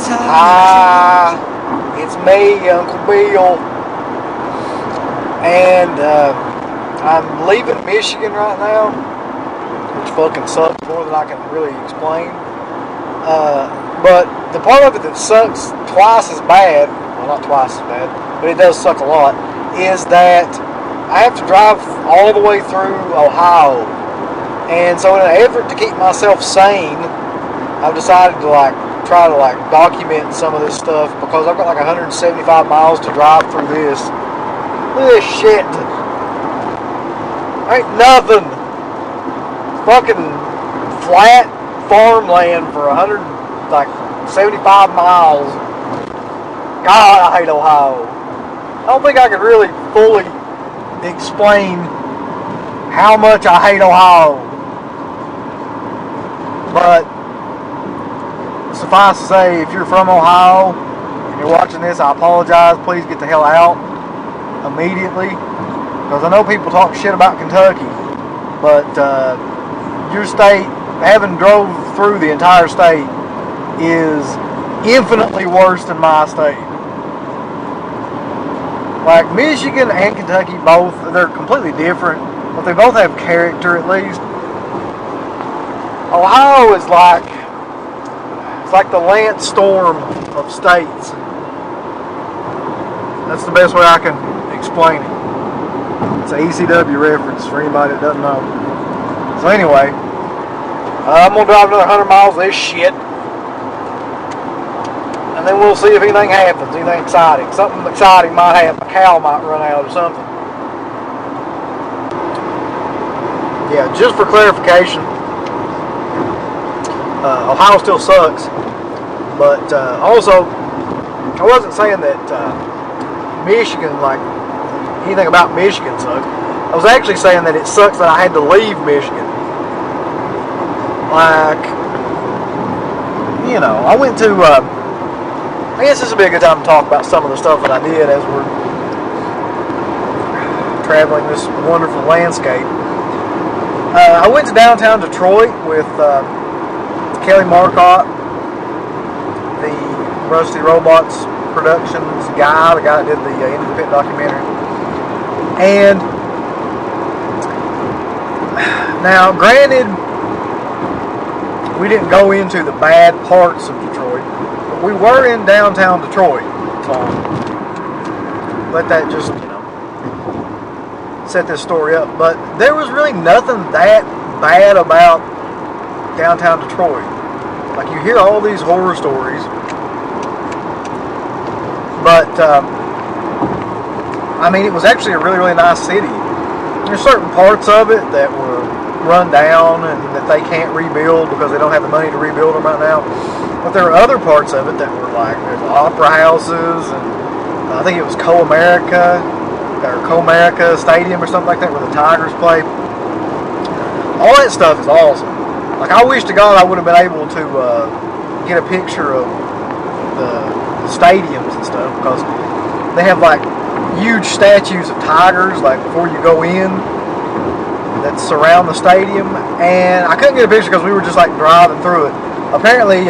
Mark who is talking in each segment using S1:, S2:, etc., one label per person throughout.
S1: Hi, it's me, Uncle Bill, and I'm leaving Michigan right now, which fucking sucks more than I can really explain. But the part of it that sucks twice as bad, well, not twice as bad, but it does suck a lot, is that I have to drive all the way through Ohio. And so in an effort to keep myself sane, I've decided to try to document some of this stuff because I've got 175 miles to drive through this. Look at this shit. Ain't nothing. Fucking flat farmland for 175 miles. God, I hate Ohio. I don't think I could really fully explain how much I hate Ohio. But suffice to say, if you're from Ohio and you're watching this, I apologize. Please get the hell out immediately. Because I know people talk shit about Kentucky, but your state, having drove through the entire state, is infinitely worse than my state. Like Michigan and Kentucky both, they're completely different, but they both have character at least. Ohio is it's like the Lance Storm of states. That's the best way I can explain it. It's an ECW reference for anybody that doesn't know. So anyway, I'm going to drive another 100 miles of this shit. And then we'll see if anything happens, anything exciting. Something exciting might happen. A cow might run out or something. Yeah, just for clarification, Ohio still sucks, but also, I wasn't saying that Michigan, anything about Michigan sucks. I was actually saying that it sucks that I had to leave Michigan. I went to, I guess this would be a good time to talk about some of the stuff that I did as we're traveling this wonderful landscape. I went to downtown Detroit with Kelly Marcotte, the Rusty Robots Productions guy, the guy that did the DEADPIT documentary. And now, granted, we didn't go into the bad parts of Detroit, but we were in downtown Detroit. So let that just, set this story up. But there was really nothing that bad about downtown Detroit. You hear all these horror stories, but it was actually a really, really nice city. There's certain parts of it that were run down and that they can't rebuild because they don't have the money to rebuild them right now. But there are other parts of it that were there's opera houses, and I think it was Co-America Stadium or something like that where the Tigers play. All that stuff is awesome. I wish to God I would have been able to get a picture of the stadiums and stuff, because they have huge statues of tigers before you go in that surround the stadium, and I couldn't get a picture because we were just driving through it. Apparently,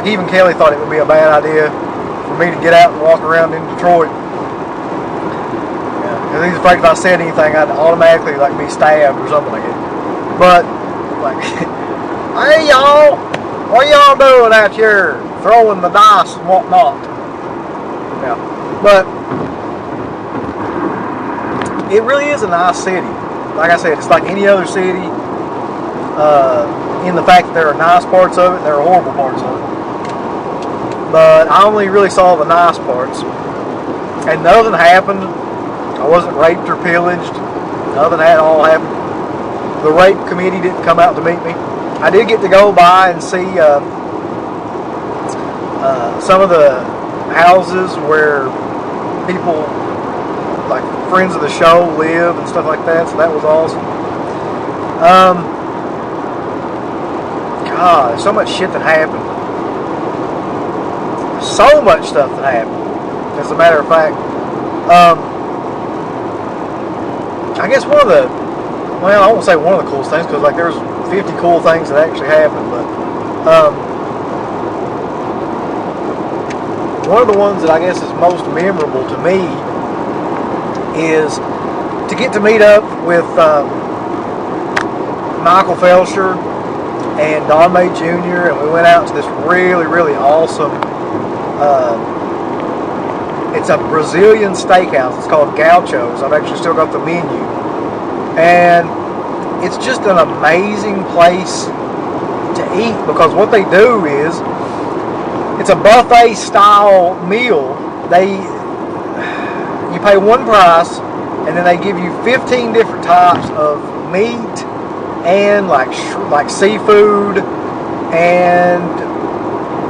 S1: even Kelly thought it would be a bad idea for me to get out and walk around in Detroit. Because he's afraid if I said anything, I'd automatically be stabbed or something like that. But hey y'all, what y'all doing out here throwing the dice and whatnot? Yeah, but it really is a nice city. Like I said, it's like any other city in the fact that there are nice parts of it, there are horrible parts of it. But I only really saw the nice parts, and nothing happened. I wasn't raped or pillaged. Nothing at all happened. The rape committee didn't come out to meet me. I did get to go by and see some of the houses where people, friends of the show, live and stuff like that, so that was awesome. God, so much shit that happened. So much stuff that happened, as a matter of fact. I guess one of the, I won't say one of the coolest things, because there's 50 cool things that actually happened, but one of the ones that I guess is most memorable to me is to get to meet up with Michael Felsher and Don May Jr. and we went out to this really, really awesome. It's a Brazilian steakhouse. It's called Gaucho's. I've actually still got the menu, and it's just an amazing place to eat because what they do is it's a buffet style meal. You pay one price, and then they give you 15 different types of meat and like seafood and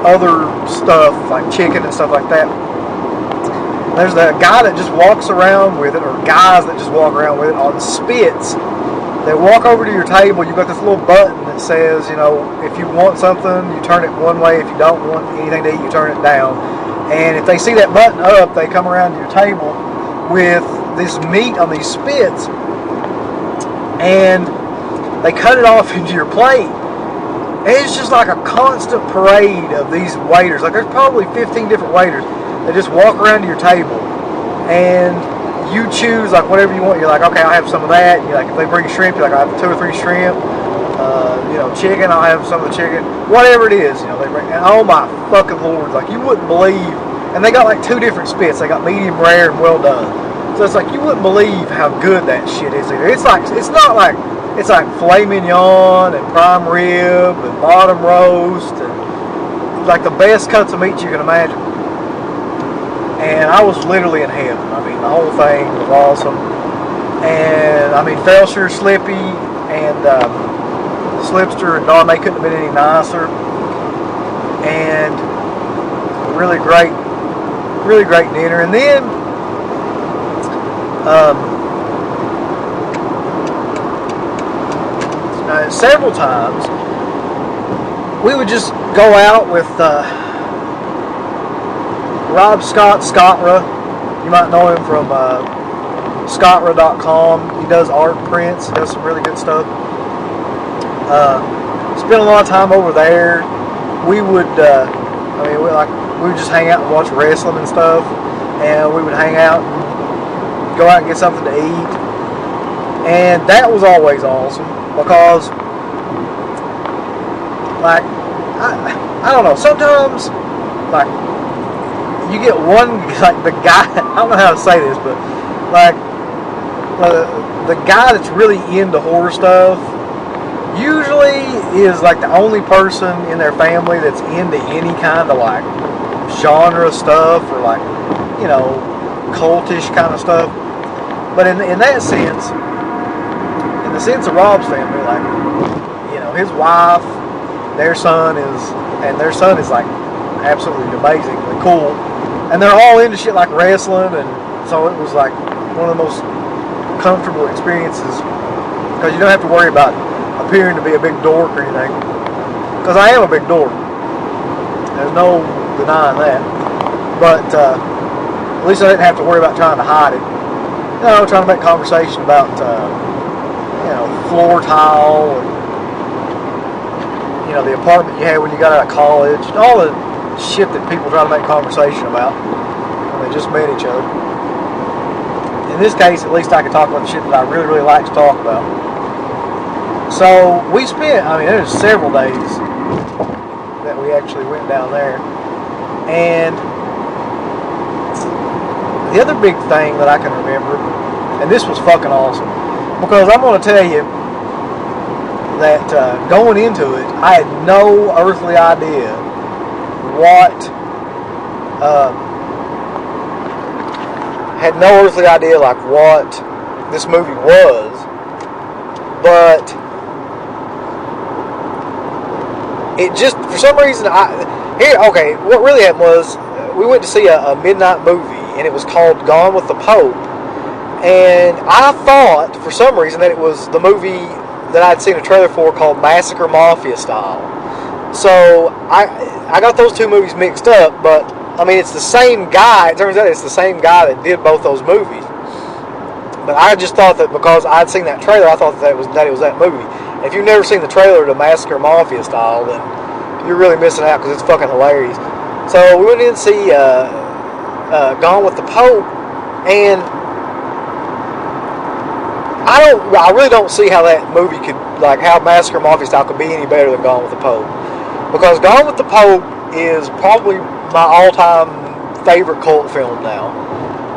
S1: other stuff like chicken and stuff like that. There's a guy that just walks around with it, or guys that just walk around with it on spits. They walk over to your table. You've got this little button that says, you know, if you want something, you turn it one way. If you don't want anything to eat, you turn it down. And if they see that button up, they come around to your table with this meat on these spits, and they cut it off into your plate. And it's just like a constant parade of these waiters. Like there's probably 15 different waiters that just walk around to your table, and you choose like whatever you want. You're like, okay, I'll have some of that. You're like, if they bring shrimp, you're like, I'll have 2 or 3 shrimp. You know, chicken, I'll have some of the chicken. Whatever it is, you know, they bring. And oh my fucking lord, like you wouldn't believe. And they got like 2 different spits. They got medium rare and well done. So it's like you wouldn't believe how good that shit is either. It's like it's like filet mignon and prime rib and bottom roast and like the best cuts of meat you can imagine. And I was literally in heaven. I mean, the whole thing was awesome. And I mean, Felsher, Slippy, and Slipster and Don, they couldn't have been any nicer. And really great dinner. And then several times we would just go out with Rob Scottra. You might know him from Scottra.com. He does art prints. He does some really good stuff. Spent a lot of time over there. We would, we would just hang out and watch wrestling and stuff, and we would hang out and go out and get something to eat, and that was always awesome because, like, I don't know. Sometimes, like, you get one, like the guy, I don't know how to say this, but like the guy that's really into horror stuff usually is like the only person in their family that's into any kind of like genre stuff or like, you know, cultish kind of stuff. But in that sense, in the sense of Rob's family, like, you know, his wife, their son is like absolutely amazingly cool. And they're all into shit like wrestling, and so it was like one of the most comfortable experiences because you don't have to worry about appearing to be a big dork or anything. Because I am a big dork. There's no denying that. But at least I didn't have to worry about trying to hide it. You know, trying to make conversation about, you know, floor tile, and, you know, the apartment you had when you got out of college, and all the shit that people try to make conversation about when they just met each other. In this case, at least I could talk about the shit that I really, really like to talk about. So we spent, I mean, there was several days that we actually went down there. And the other big thing that I can remember, and this was fucking awesome, because I'm going to tell you that going into it, I had no earthly idea what this movie was, but it just, for some reason, what really happened was we went to see a midnight movie, and it was called Gone with the Pope, and I thought for some reason that it was the movie that I'd seen a trailer for called Massacre Mafia Style. So I got those two movies mixed up, but I mean, it's the same guy. It turns out it's the same guy that did both those movies. But I just thought that because I'd seen that trailer, I thought that it was that movie. And if you've never seen the trailer to Massacre Mafia Style, then you're really missing out because it's fucking hilarious. So we went in to see Gone with the Pope, and I really don't see how that movie could, like, how Massacre Mafia Style could be any better than Gone with the Pope, because Gone with the Pope is probably my all-time favorite cult film now,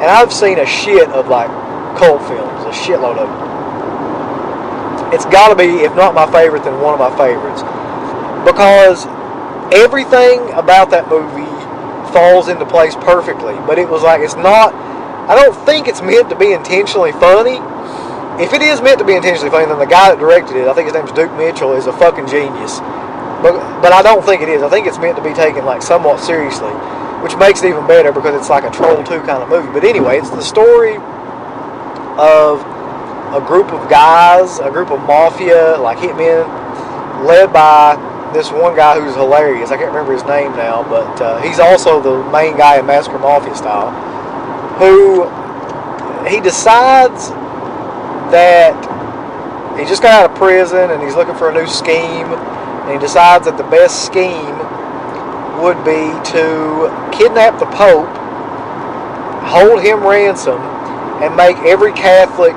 S1: and I've seen a shit of like cult films, a shitload of them. It's got to be, if not my favorite, then one of my favorites, because everything about that movie falls into place perfectly. But it was like, it's not, I don't think it's meant to be intentionally funny. If it is meant to be intentionally funny, then the guy that directed it, I think his name's Duke Mitchell, is a fucking genius. But I don't think it is. I think it's meant to be taken like somewhat seriously, which makes it even better because it's like a Troll 2 kind of movie. But anyway, it's the story of a group of guys, a group of mafia, like hitmen, led by this one guy who's hilarious. I can't remember his name now, but he's also the main guy in Massacre Mafia Style, who he decides that he just got out of prison and he's looking for a new scheme, and he decides that the best scheme would be to kidnap the Pope, hold him ransom, and make every Catholic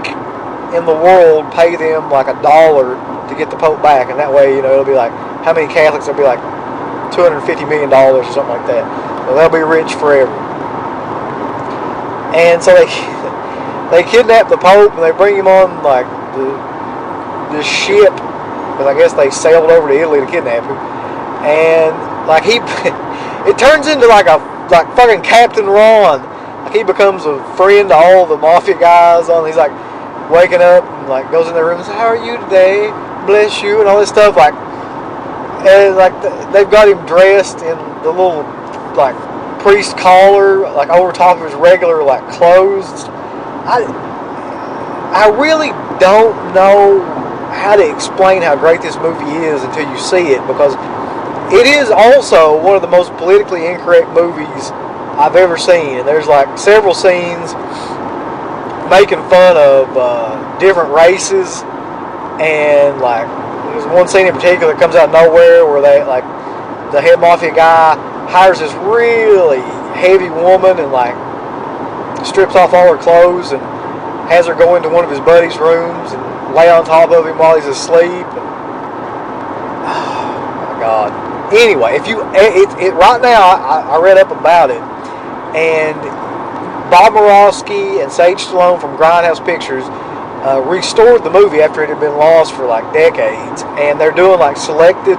S1: in the world pay them like $1 to get the Pope back. And that way, you know, it'll be like, how many Catholics? It'll be like $250 million or something like that. So they'll be rich forever. And so they kidnap the Pope and they bring him on like the ship, because I guess they sailed over to Italy to kidnap him. And like it turns into like fucking Captain Ron. Like he becomes a friend to all the mafia guys. He's like waking up and like goes in their room and says, "How are you today? Bless you," and all this stuff. Like, and like they've got him dressed in the little like priest collar, like over top of his regular like clothes. I really don't know how to explain how great this movie is until you see it, because it is also one of the most politically incorrect movies I've ever seen. And there's like several scenes making fun of different races, and like there's one scene in particular that comes out of nowhere where they like the head mafia guy hires this really heavy woman and like strips off all her clothes and has her go into one of his buddies' rooms and lay on top of him while he's asleep. Oh my God. Anyway, if you right now, I read up about it, and Bob Murawski and Sage Stallone from Grindhouse Pictures restored the movie after it had been lost for like decades, and they're doing like selected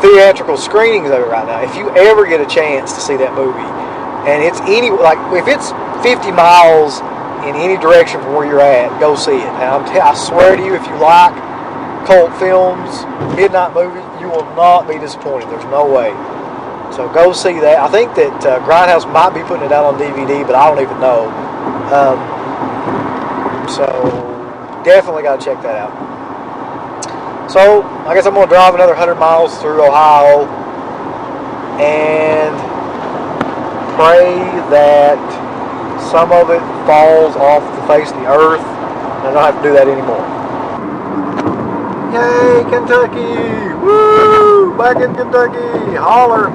S1: theatrical screenings of it right now. If you ever get a chance to see that movie, and it's if it's 50 miles in any direction from where you're at, go see it. And I swear to you, if you like cult films, midnight movie, you will not be disappointed. There's no way. So go see that. I think that Grindhouse might be putting it out on DVD, but I don't even know. So definitely got to check that out. So I guess I'm going to drive another 100 miles through Ohio and pray that some of it falls off the face of the earth and I don't have to do that anymore. Yay, Kentucky! Woo! Back in Kentucky! Holler!